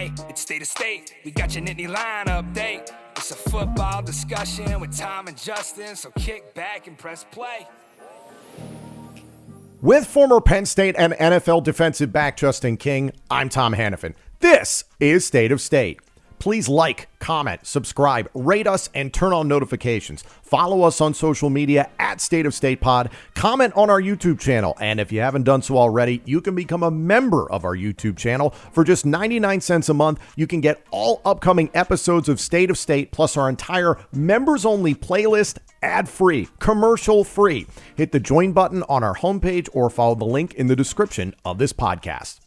Hey, it's State of State. We got your Nittany Line update. It's a football discussion with Tom and Justin, so kick back and press play. With former Penn State and NFL defensive back Justin King, I'm Tom Hannafin. This is State of State. Please like, comment, subscribe, rate us, and turn on notifications. Follow us on social media at State of State Pod. Comment on our YouTube channel. And if you haven't done so already, you can become a member of our YouTube channel. For just 99 cents a month, you can get all upcoming episodes of State of State, plus our entire members-only playlist, ad-free, commercial-free. Hit the join button on our homepage or follow the link in the description of this podcast.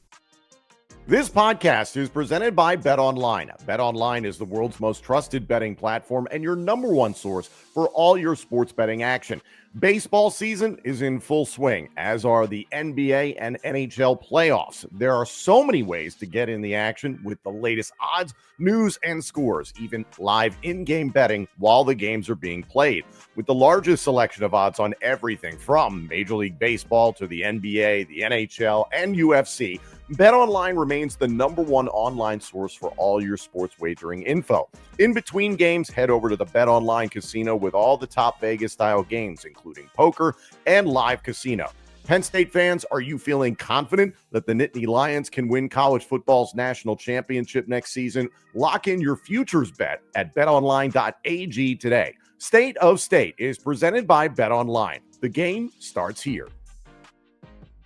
This podcast is presented by BetOnline. BetOnline is the world's most trusted betting platform and your number one source for all your sports betting action. Baseball season is in full swing, as are the NBA and NHL playoffs. There are so many ways to get in the action with the latest odds, news, and scores, even live in-game betting while the games are being played. With the largest selection of odds on everything from Major League Baseball to the NBA, the NHL, and UFC, BetOnline remains the number one online source for all your sports wagering info. In between games, head over to the BetOnline casino with all the top Vegas-style games, including poker and live casino. Penn State fans, are you feeling confident that the Nittany Lions can win college football's national championship next season? Lock in your futures bet at betonline.ag today. State of State is presented by BetOnline. The game starts here.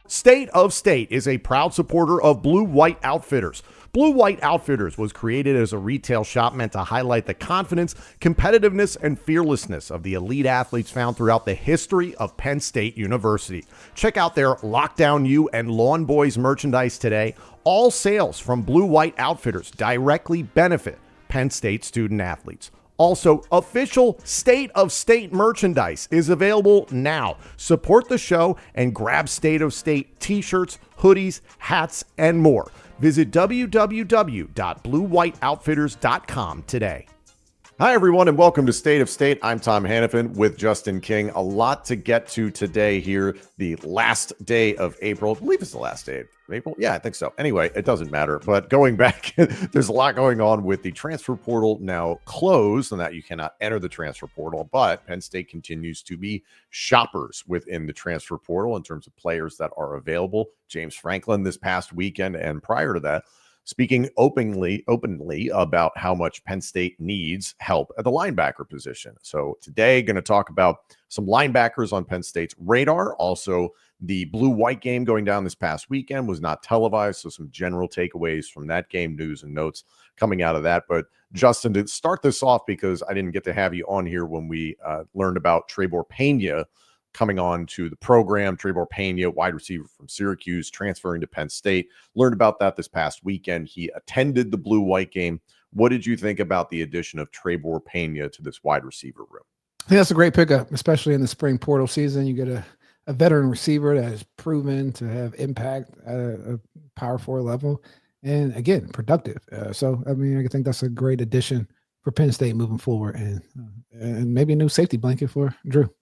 State of State is a proud supporter of Blue White Outfitters. Blue White Outfitters was created as a retail shop meant to highlight the confidence, competitiveness, and fearlessness of the elite athletes found throughout the history of Penn State University. Check out their Lockdown U and Lawn Boys merchandise today. All sales from Blue White Outfitters directly benefit Penn State student athletes. Also, official State of State merchandise is available now. Support the show and grab State of State t-shirts, hoodies, hats, and more. Visit www.bluewhiteoutfitters.com today. Hi, everyone, and welcome to State of State. I'm Tom Hannafin with Justin King. A lot to get to today here, the last day of April. I believe it's the last day of April. Yeah, I think so. Anyway, it doesn't matter. But going back, there's a lot going on with the transfer portal now closed and that you cannot enter the transfer portal. But Penn State continues to be shoppers within the transfer portal in terms of players that are available. James Franklin this past weekend and prior to that, speaking openly about how much Penn State needs help at the linebacker position. So today, going to talk about some linebackers on Penn State's radar. Also, the blue-white game going down this past weekend was not televised, so some general takeaways from that game, news and notes coming out of that. But Justin, to start this off, because I didn't get to have you on here when we learned about Trebor Pena coming on to the program. Trebor Pena, wide receiver from Syracuse, transferring to Penn State. Learned about that this past weekend. He attended the blue-white game. What did you think about the addition of Trebor Pena to this wide receiver room? I think that's a great pickup, especially in the spring portal season. You get a veteran receiver that has proven to have impact at a Power 4 level. And again, productive. I think that's a great addition for Penn State moving forward, and maybe a new safety blanket for Drew.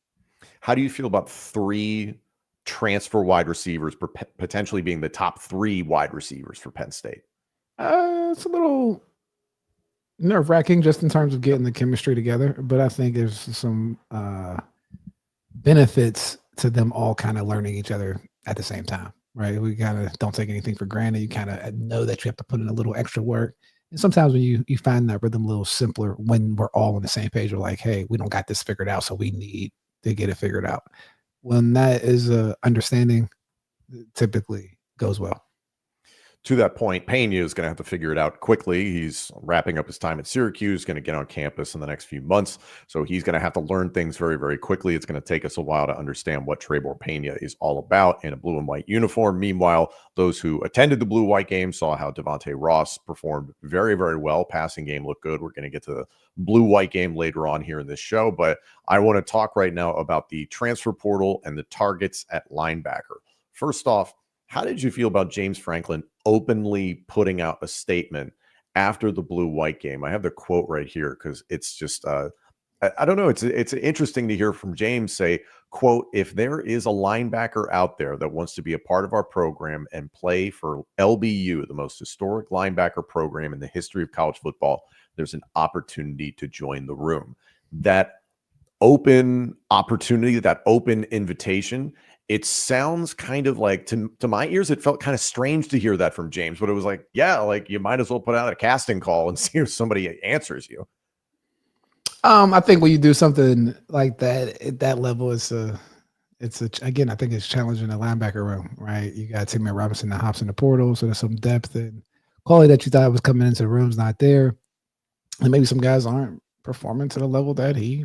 How do you feel about three transfer wide receivers potentially being the top three wide receivers for Penn State? It's a little nerve-wracking just in terms of getting the chemistry together, but I think there's some benefits to them all kind of learning each other at the same time, right? We kind of don't take anything for granted. You kind of know that you have to put in a little extra work. And sometimes when you find that rhythm a little simpler when we're all on the same page, we're like, hey, we don't got this figured out, so we need to get it figured out. When that is understanding, typically goes well. To that point, Pena is going to have to figure it out quickly. He's wrapping up his time at Syracuse, going to get on campus in the next few months. So he's going to have to learn things very, very quickly. It's going to take us a while to understand what Trebor Pena is all about in a blue and white uniform. Meanwhile, those who attended the blue-white game saw how Devontae Ross performed very, very well. Passing game looked good. We're going to get to the blue-white game later on here in this show. But I want to talk right now about the transfer portal and the targets at linebacker. First off, how did you feel about James Franklin openly putting out a statement after the blue-white game? I have the quote right here because it's just I don't know. It's interesting to hear from James say, quote, if there is a linebacker out there that wants to be a part of our program and play for LBU, the most historic linebacker program in the history of college football, there's an opportunity to join the room. That open opportunity, that open invitation, it sounds kind of like, to my ears, it felt kind of strange to hear that from James, but it was like, yeah, like you might as well put out a casting call and see if somebody answers you. I think when you do something like that at that level, again, I think it's challenging the linebacker room, right? You got Timmy Robinson that hops in the portal, so there's some depth and quality that you thought was coming into the room's not there, and maybe some guys aren't performing to the level that he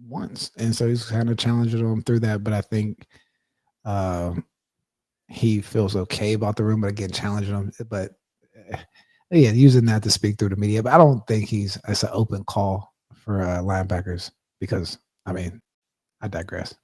wants, and so he's kind of challenging them through that. But I think he feels okay about the room, but again, challenging them. But yeah, using that to speak through the media, but I don't think it's an open call for linebackers because, I mean, I digress.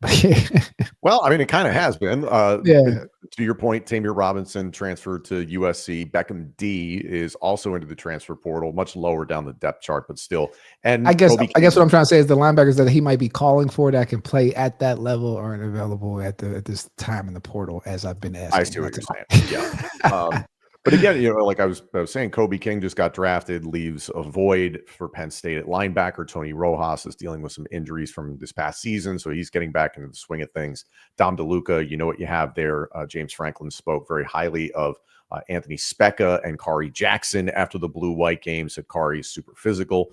Well, I mean, it kind of has been. Yeah. To your point, Tamir Robinson transferred to USC. Beckham D is also into the transfer portal, much lower down the depth chart, but still. And I guess what I'm trying to say is the linebackers that he might be calling for that can play at that level aren't available at this time in the portal, as I've been asking. I see what you're saying. Yeah. But again, like I was saying, Kobe King just got drafted, leaves a void for Penn State at linebacker. Tony Rojas is dealing with some injuries from this past season, so he's getting back into the swing of things. Dom DeLuca, you know what you have there. James Franklin spoke very highly of Anthony Specca and Kari Jackson after the blue-white game. Said Kari is super physical.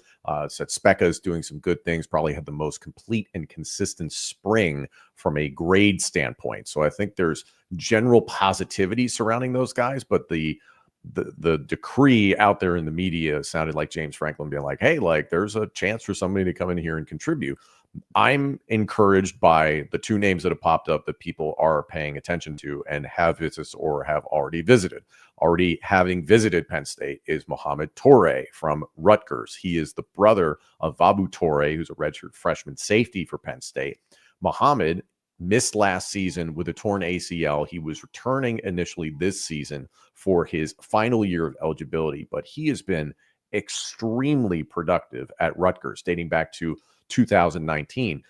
Said Specca is doing some good things. Probably had the most complete and consistent spring from a grade standpoint. So I think there's general positivity surrounding those guys, but the decree out there in the media sounded like James Franklin being like, hey, like there's a chance for somebody to come in here and contribute. I'm encouraged by the two names that have popped up that people are paying attention to and have visited or have already visited. Already having visited Penn State is Mohamed Toure from Rutgers. He is the brother of Vabu Toure, who's a redshirt freshman safety for Penn State. Mohamed missed last season with a torn ACL. He was returning initially this season for his final year of eligibility, but he has been extremely productive at Rutgers dating back to 2019.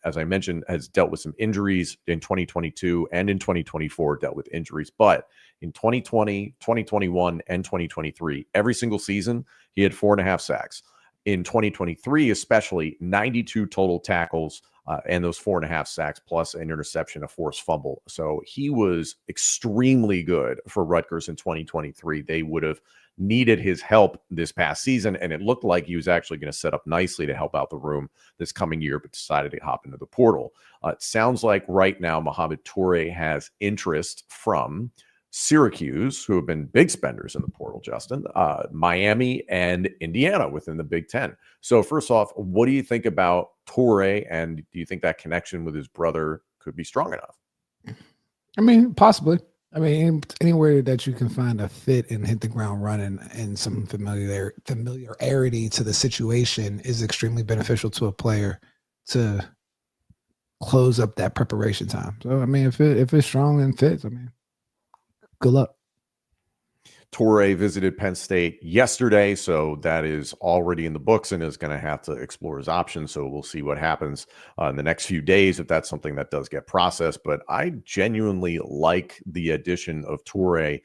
As I mentioned, has dealt with some injuries in 2022 and in 2024, dealt with injuries. But in 2020, 2021, and 2023, every single season, he had 4.5 sacks. In 2023, especially 92 total tackles, and those 4.5 sacks plus an interception, a forced fumble. So he was extremely good for Rutgers in 2023. They would have needed his help this past season, and it looked like he was actually going to set up nicely to help out the room this coming year, but decided to hop into the portal. It sounds like right now Mohamed Toure has interest from Syracuse, who have been big spenders in the portal, Justin, Miami, and Indiana within the Big Ten. So first off, what do you think about Toure, and do you think that connection with his brother could be strong enough? I mean, possibly. I mean, anywhere that you can find a fit and hit the ground running and some familiarity to the situation is extremely beneficial to a player to close up that preparation time. So, I mean, if it's strong and fits, I mean, good luck. Toure visited Penn State yesterday, so that is already in the books and is going to have to explore his options. So we'll see what happens in the next few days if that's something that does get processed. But I genuinely like the addition of Toure.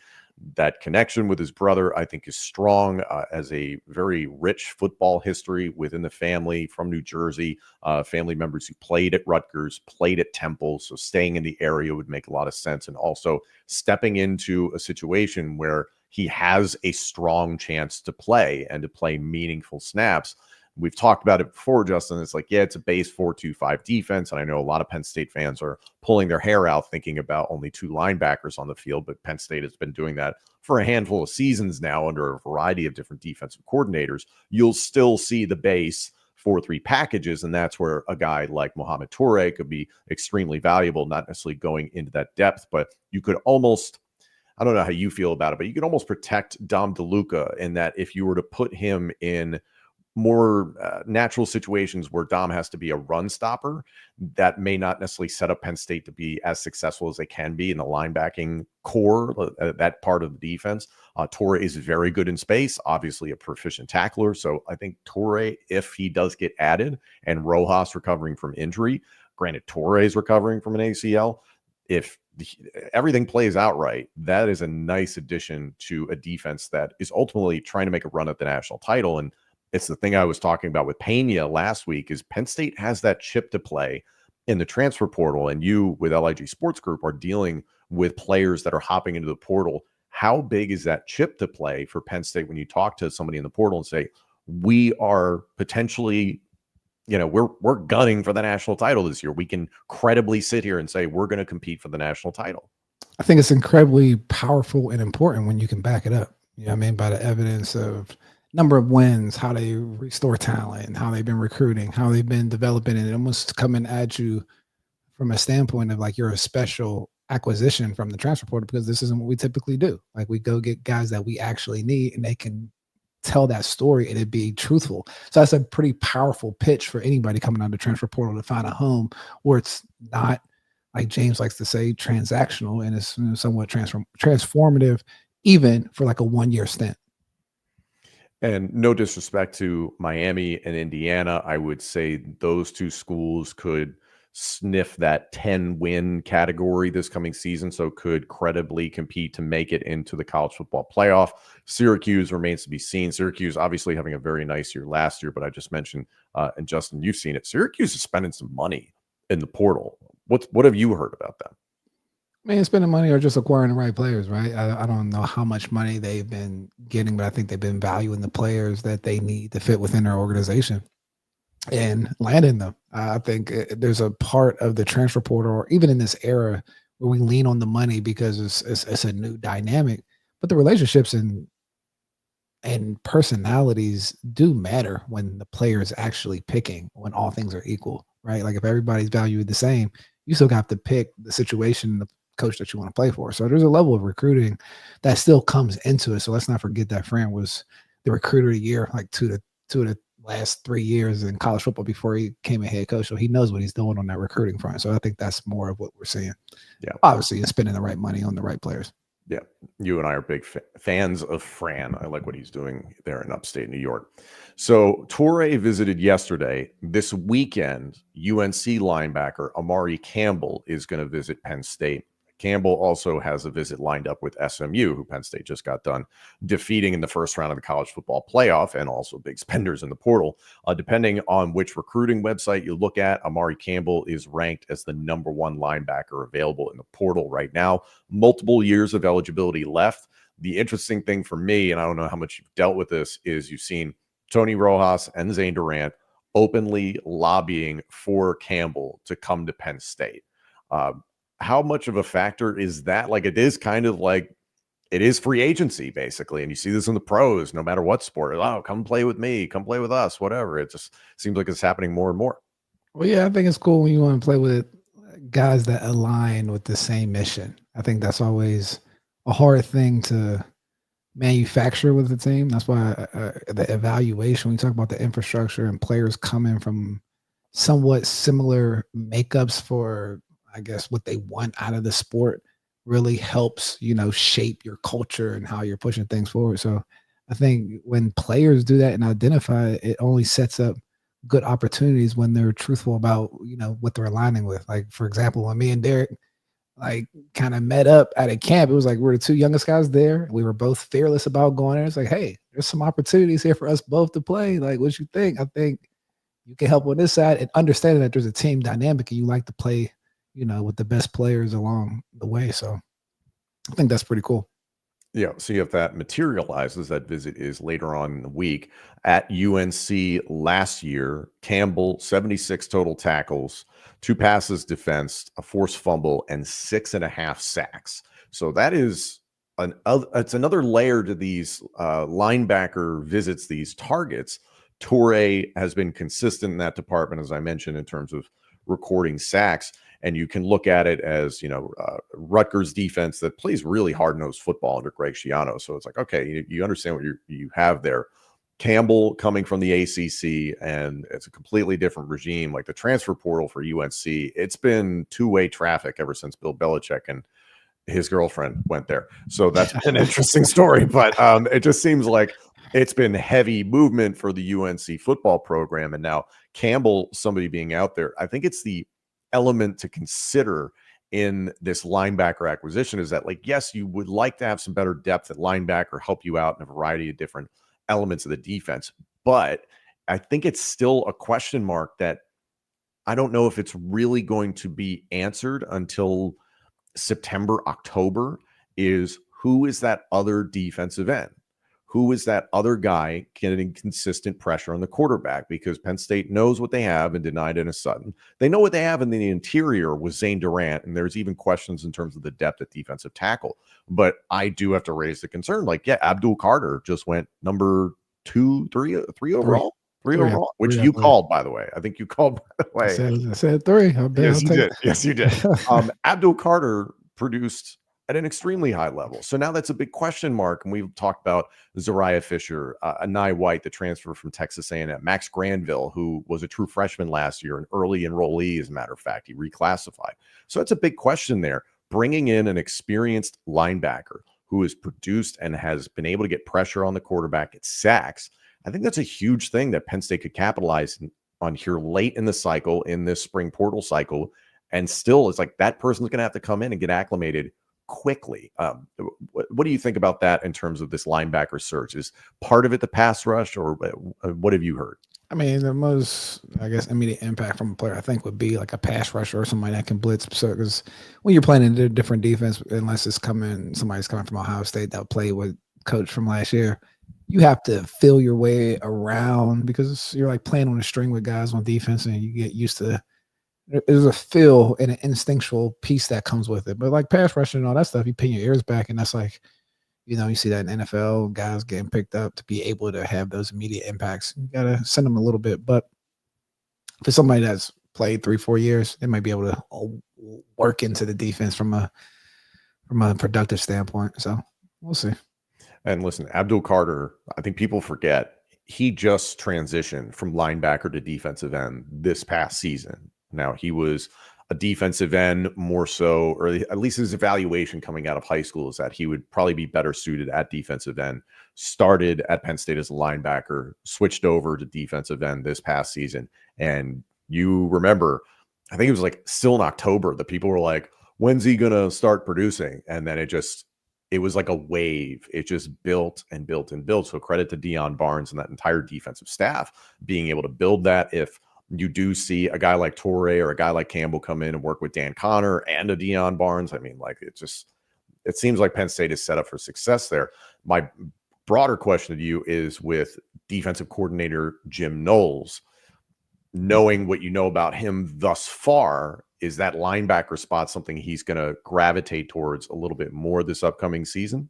That connection with his brother, I think, is strong, as a very rich football history within the family from New Jersey, family members who played at Rutgers, played at Temple. So staying in the area would make a lot of sense. And also stepping into a situation where he has a strong chance to play and to play meaningful snaps. We've talked about it before, Justin. It's like, yeah, it's a base 4-2-5 defense. And I know a lot of Penn State fans are pulling their hair out thinking about only 2 linebackers on the field, but Penn State has been doing that for a handful of seasons now under a variety of different defensive coordinators. You'll still see the base 4-3 packages, and that's where a guy like Mohamed Toure could be extremely valuable, not necessarily going into that depth, but you could almost, I don't know how you feel about it, but you could almost protect Dom DeLuca in that if you were to put him in more natural situations where Dom has to be a run stopper that may not necessarily set up Penn State to be as successful as they can be in the linebacking core, that part of the defense. Toure is very good in space, obviously a proficient tackler. So I think Toure, if he does get added, and Rojas recovering from injury, granted Toure is recovering from an ACL, if everything plays out right, that is a nice addition to a defense that is ultimately trying to make a run at the national title. And it's the thing I was talking about with Pena last week is Penn State has that chip to play in the transfer portal, and you with LIG Sports Group are dealing with players that are hopping into the portal. How big is that chip to play for Penn State when you talk to somebody in the portal and say, we are potentially, we're gunning for the national title this year. We can credibly sit here and say we're going to compete for the national title. I think it's incredibly powerful and important when you can back it up. You know what I mean? By the evidence of number of wins, how they restore talent, how they've been recruiting, how they've been developing, and almost coming at you from a standpoint of like you're a special acquisition from the transfer portal, because this isn't what we typically do. Like we go get guys that we actually need, and they can tell that story and it be truthful. So that's a pretty powerful pitch for anybody coming out of the transfer portal to find a home where it's not, like James likes to say, transactional, and it's somewhat transformative, even for like a 1-year stint. And no disrespect to Miami and Indiana, I would say those two schools could sniff that 10-win category this coming season, so could credibly compete to make it into the college football playoff. Syracuse remains to be seen. Syracuse obviously having a very nice year last year, but I just mentioned, and Justin, you've seen it, Syracuse is spending some money in the portal. What have you heard about them? Man, spending money or just acquiring the right players, right? I don't know how much money they've been getting, but I think they've been valuing the players that they need to fit within their organization and landing them. I think there's a part of the transfer portal, or even in this era, where we lean on the money because it's a new dynamic, but the relationships and personalities do matter when the player is actually picking, when all things are equal, right? Like if everybody's valued the same, you still have to pick the situation, the coach that you want to play for. So there's a level of recruiting that still comes into it. So let's not forget that Fran was the recruiter of the year, like two of the last 3 years in college football before he became a head coach. So he knows what he's doing on that recruiting front. So I think that's more of what we're seeing. Yeah. Obviously, is spending the right money on the right players. Yeah. You and I are big fans of Fran. I like what he's doing there in upstate New York. So Toure visited yesterday. This weekend, UNC linebacker Amare Campbell is going to visit Penn State. Campbell also has a visit lined up with SMU, who Penn State just got done defeating in the first round of the college football playoff, and also big spenders in the portal. Depending on which recruiting website you look at, Amare Campbell is ranked as the number 1 linebacker available in the portal right now. Multiple years of eligibility left. The interesting thing for me, and I don't know how much you've dealt with this, is you've seen Tony Rojas and Zane Durant openly lobbying for Campbell to come to Penn State. How much of a factor is that? Like, it is kind of like it is free agency, basically. And you see this in the pros, no matter what sport. Oh, come play with me, come play with us, whatever. It just seems like it's happening more and more. Well, yeah, I think it's cool when you want to play with guys that align with the same mission. I think that's always a hard thing to manufacture with the team. That's why the evaluation, when you talk about the infrastructure and players coming from somewhat similar makeups for, I guess, what they want out of the sport, really helps, shape your culture and how you're pushing things forward. So I think when players do that and identify, it only sets up good opportunities when they're truthful about, what they're aligning with. Like, for example, when me and Derek kind of met up at a camp, it was like we're the 2 youngest guys there. We were both fearless about going there. It's like, hey, there's some opportunities here for us both to play. Like, what you think? I think you can help on this side, and understanding that there's a team dynamic and you like to play, with the best players along the way. So I think that's pretty cool. Yeah. See if that materializes. That visit is later on in the week. At UNC last year, Campbell, 76 total tackles, 2 passes defensed, a forced fumble, and 6.5 sacks. So that is it's another layer to these linebacker visits, these targets. Toure has been consistent in that department, as I mentioned, in terms of recording sacks. And you can look at it as, Rutgers defense that plays really hard-nosed football under Greg Schiano. So it's like, okay, you understand what you have there. Campbell coming from the ACC, and it's a completely different regime. Like the transfer portal for UNC, it's been two-way traffic ever since Bill Belichick and his girlfriend went there. So that's been an interesting story. But it just seems like it's been heavy movement for the UNC football program. And now Campbell, somebody being out there, I think it's the element to consider in this linebacker acquisition is that, like, yes, you would like to have some better depth at linebacker, help you out in a variety of different elements of the defense. But I think it's still a question mark that I don't know if it's really going to be answered until September, October, is who is that other defensive end? Who is that other guy getting consistent pressure on the quarterback? Because Penn State knows what they have and denied in a Sutton. They know what they have in the interior with Zane Durant, and there's even questions in terms of the depth at defensive tackle. But I do have to raise the concern. Like, yeah, Abdul Carter just went number three overall. Three overall, which you called, by the way. I think you called, by the way. I said three. Yes, you did. Yes, you did. Abdul Carter produced at an extremely high level. So now that's a big question mark. And we've talked about Zariah Fisher, Anai White, the transfer from Texas A&M, Max Granville, who was a true freshman last year, an early enrollee, as a matter of fact. He reclassified. So that's a big question there. Bringing in an experienced linebacker who has produced and has been able to get pressure on the quarterback at sacks, I think that's a huge thing that Penn State could capitalize on here late in the cycle, in this spring portal cycle. And still, it's like that person's going to have to come in and get acclimated quickly. What do you think about that in terms of this linebacker search? Is part of it the pass rush, or what have you heard? I mean, the most, I guess, immediate impact from a player, I think, would be like a pass rusher or somebody that can blitz. So, because when you're playing in a different defense, unless it's somebody's coming from Ohio State that played with coach from last year, you have to feel your way around because you're like playing on a string with guys on defense, and you get used to. There's a feel and an instinctual piece that comes with it. But like pass rushing and all that stuff, you pin your ears back, and that's like, you see that in NFL, guys getting picked up to be able to have those immediate impacts. You got to send them a little bit. But for somebody that's played 3-4 years, they might be able to work into the defense from a productive standpoint. So we'll see. And listen, Abdul Carter, I think people forget, he just transitioned from linebacker to defensive end this past season. Now, he was a defensive end more so, or at least his evaluation coming out of high school is that he would probably be better suited at defensive end. Started at Penn State as a linebacker, switched over to defensive end this past season. And you remember, I think it was like still in October, the people were like, when's he going to start producing? And then it was like a wave. It just built and built and built. So credit to Deion Barnes and that entire defensive staff being able to build that. If you do see a guy like Toure or a guy like Campbell come in and work with Dan Connor and a Deion Barnes, I mean, like it seems like Penn State is set up for success there. My broader question to you is with defensive coordinator Jim Knowles, knowing what you know about him thus far, is that linebacker spot something he's going to gravitate towards a little bit more this upcoming season?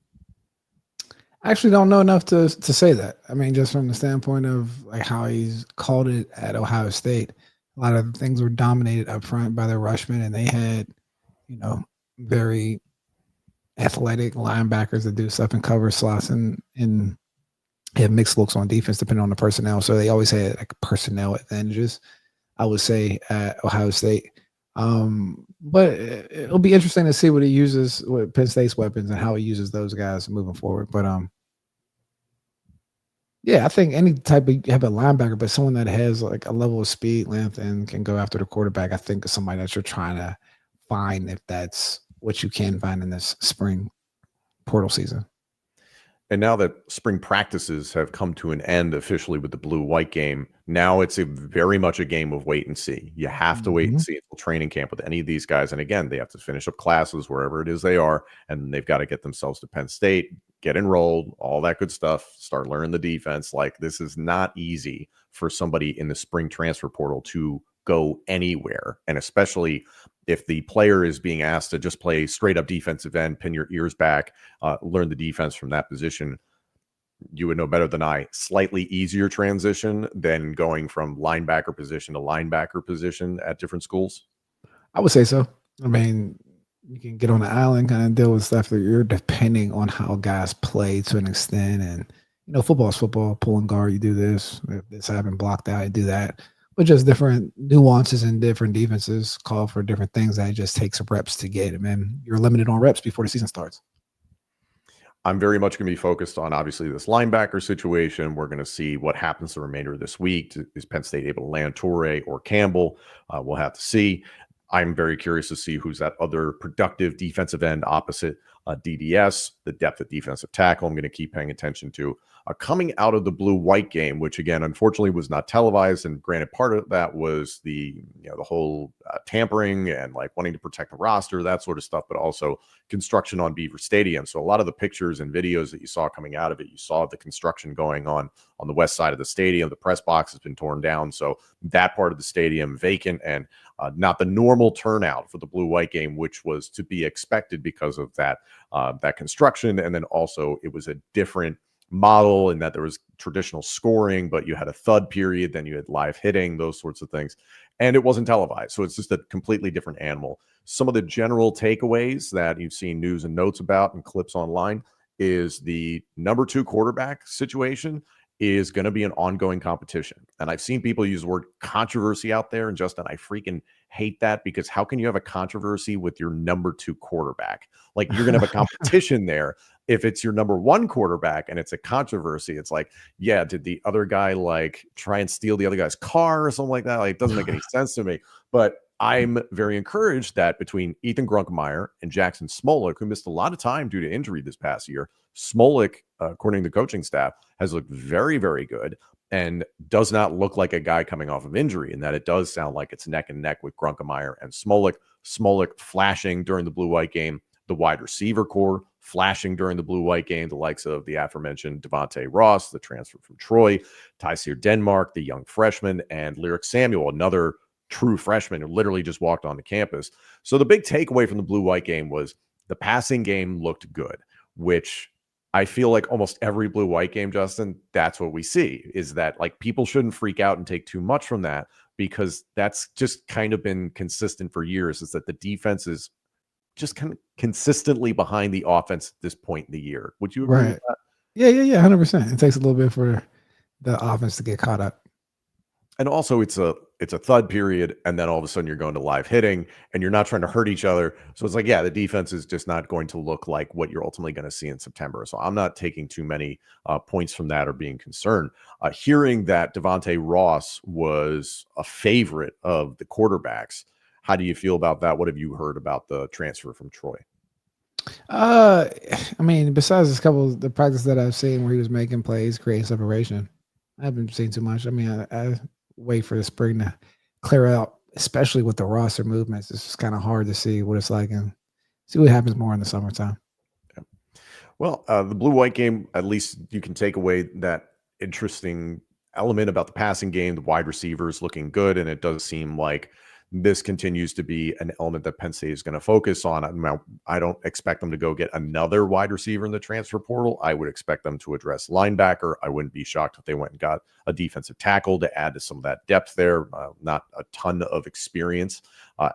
I actually don't know enough to say that. I mean, just from the standpoint of like how he's called it at Ohio State, a lot of things were dominated up front by their rushmen, and they had, very athletic linebackers that do stuff and cover slots and have mixed looks on defense depending on the personnel. So they always had like personnel advantages, I would say, at Ohio State. But it'll be interesting to see what he uses with Penn State's weapons and how he uses those guys moving forward. But yeah, I think any type of have a linebacker, but someone that has like a level of speed, length, and can go after the quarterback, I think is somebody that you're trying to find if that's what you can find in this spring portal season. And now that spring practices have come to an end officially with the blue-white game, now it's very much a game of wait and see. You have to wait and see until training camp with any of these guys. And again, they have to finish up classes wherever it is they are, and they've got to get themselves to Penn State, get enrolled, all that good stuff, start learning the defense. Like, this is not easy for somebody in the spring transfer portal to go anywhere. And especially if the player is being asked to just play straight up defensive end, pin your ears back, learn the defense from that position, you would know better than I, slightly easier transition than going from linebacker position to linebacker position at different schools? I would say so. I mean, you can get on the island, kind of deal with stuff that you're depending on how guys play to an extent. And, football is football, pulling guard, you do this. If this happened, blocked out, you do that. But just different nuances and different defenses call for different things that it just takes reps to get. And then you're limited on reps before the season starts. I'm very much going to be focused on obviously this linebacker situation. We're going to see what happens the remainder of this week. Is Penn State able to land Toure or Campbell? We'll have to see. I'm very curious to see who's that other productive defensive end opposite DDS, the depth at defensive tackle. I'm going to keep paying attention to. Coming out of the blue-white game, which again, unfortunately, was not televised, and granted, part of that was the whole tampering and like wanting to protect the roster, that sort of stuff, but also construction on Beaver Stadium. So a lot of the pictures and videos that you saw coming out of it, you saw the construction going on the west side of the stadium. The press box has been torn down, so that part of the stadium vacant, and not the normal turnout for the blue-white game, which was to be expected because of that construction, and then also it was a different model in that there was traditional scoring, but you had a thud period, then you had live hitting, those sorts of things, and it wasn't televised. So it's just a completely different animal. Some of the general takeaways that you've seen news and notes about and clips online is the number 2 quarterback situation is going to be an ongoing competition. And I've seen people use the word controversy out there. And Justin, I freaking hate that, because how can you have a controversy with your number 2 quarterback? Like, you're going to have a competition there. If it's your number 1 quarterback and it's a controversy, it's like, yeah, did the other guy like try and steal the other guy's car or something like that? Like, it doesn't make any sense to me. But I'm very encouraged that between Ethan Grunkemeyer and Jackson Smolik, who missed a lot of time due to injury this past year, Smolik, according to the coaching staff, has looked very, very good and does not look like a guy coming off of injury, and that it does sound like it's neck and neck with Grunkemeyer and Smolik. Smolik flashing during the blue-white game, the wide receiver core flashing during the blue-white game, the likes of the aforementioned Devontae Ross, the transfer from Troy, Tyseer Denmark, the young freshman, and Lyric Samuel, another true freshman who literally just walked onto campus. So the big takeaway from the blue-white game was the passing game looked good, which I feel like almost every blue-white game, Justin, that's what we see, is that like people shouldn't freak out and take too much from that, because that's just kind of been consistent for years, is that the defense is just kind of consistently behind the offense at this point in the year. Would you agree with that? Yeah, 100%. It takes a little bit for the offense to get caught up. And also it's a thud period, and then all of a sudden you're going to live hitting and you're not trying to hurt each other. So it's like, yeah, the defense is just not going to look like what you're ultimately going to see in September. So I'm not taking too many points from that or being concerned. Hearing that Devontae Ross was a favorite of the quarterbacks, how do you feel about that? What have you heard about the transfer from Troy? I mean, besides a couple of the practice that I've seen where he was making plays, creating separation, I haven't seen too much. I mean, I wait for the spring to clear out, especially with the roster movements. It's just kind of hard to see what it's like and see what happens more in the summertime. Yeah. Well, the blue-white game, at least you can take away that interesting element about the passing game, the wide receivers looking good, and it does seem like this continues to be an element that Penn State is going to focus on. I don't expect them to go get another wide receiver in the transfer portal. I would expect them to address linebacker. I wouldn't be shocked if they went and got a defensive tackle to add to some of that depth there. Not a ton of experience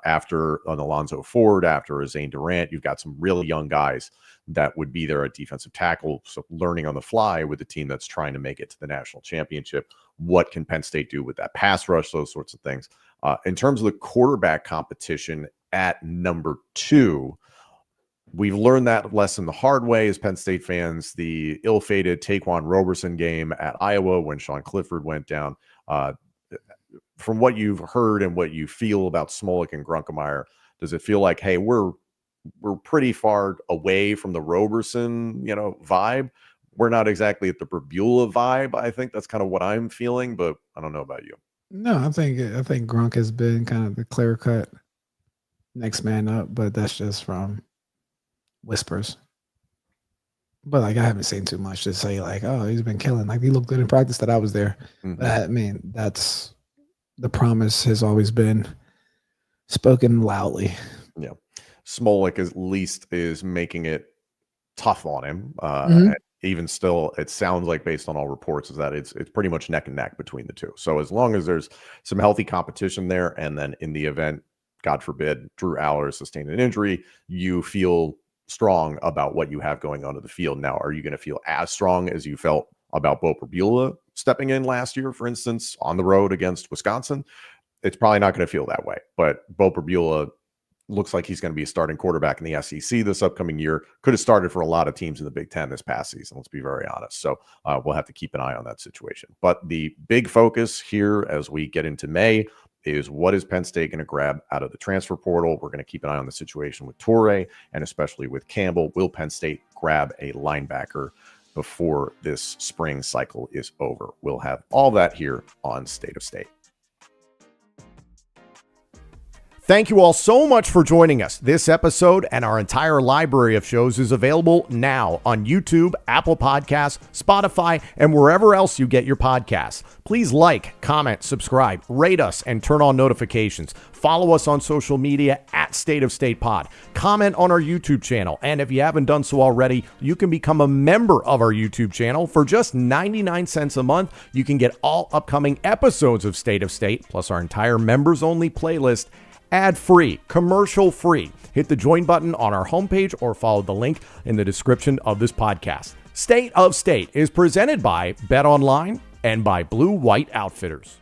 after an Alonzo Ford, after a Zane Durant. You've got some really young guys that would be there at defensive tackle. So learning on the fly with a team that's trying to make it to the national championship. What can Penn State do with that pass rush? Those sorts of things. In terms of the quarterback competition at number 2, we've learned that lesson the hard way as Penn State fans. The ill-fated Taquan Roberson game at Iowa when Sean Clifford went down. From what you've heard and what you feel about Smolik and Grunkemeyer, does it feel like, hey, we're pretty far away from the Roberson, vibe? We're not exactly at the Brabula vibe. I think that's kind of what I'm feeling, but I don't know about you. No, I think Grunk has been kind of the clear cut next man up, but that's just from whispers. But like I haven't seen too much to say like, oh, he's been killing. Like he looked good in practice that I was there. Mm-hmm. But I mean, that's the promise has always been spoken loudly. Yeah. Smolik at least is making it tough on him. Even still, it sounds like based on all reports is that it's pretty much neck and neck between the two. So as long as there's some healthy competition there, and then in the event, God forbid, Drew Aller sustained an injury, you feel strong about what you have going onto the field. Now, are you going to feel as strong as you felt about Bo Perbula stepping in last year, for instance, on the road against Wisconsin, it's probably not going to feel that way. But Bo Perbula looks like he's going to be a starting quarterback in the SEC this upcoming year. Could have started for a lot of teams in the Big Ten this past season, let's be very honest. So we'll have to keep an eye on that situation. But the big focus here as we get into May is what is Penn State going to grab out of the transfer portal? We're going to keep an eye on the situation with Toure and especially with Campbell. Will Penn State grab a linebacker before this spring cycle is over? We'll have all that here on State of State. Thank you all so much for joining us. This episode and our entire library of shows is available now on YouTube, Apple Podcasts, Spotify, and wherever else you get your podcasts. Please like, comment, subscribe, rate us, and turn on notifications. Follow us on social media at State of State Pod. Comment on our YouTube channel. And if you haven't done so already, you can become a member of our YouTube channel. For just 99 cents a month, you can get all upcoming episodes of State of State, plus our entire members-only playlist, ad-free, commercial-free. Hit the join button on our homepage or follow the link in the description of this podcast. State of State is presented by Bet Online and by Blue White Outfitters.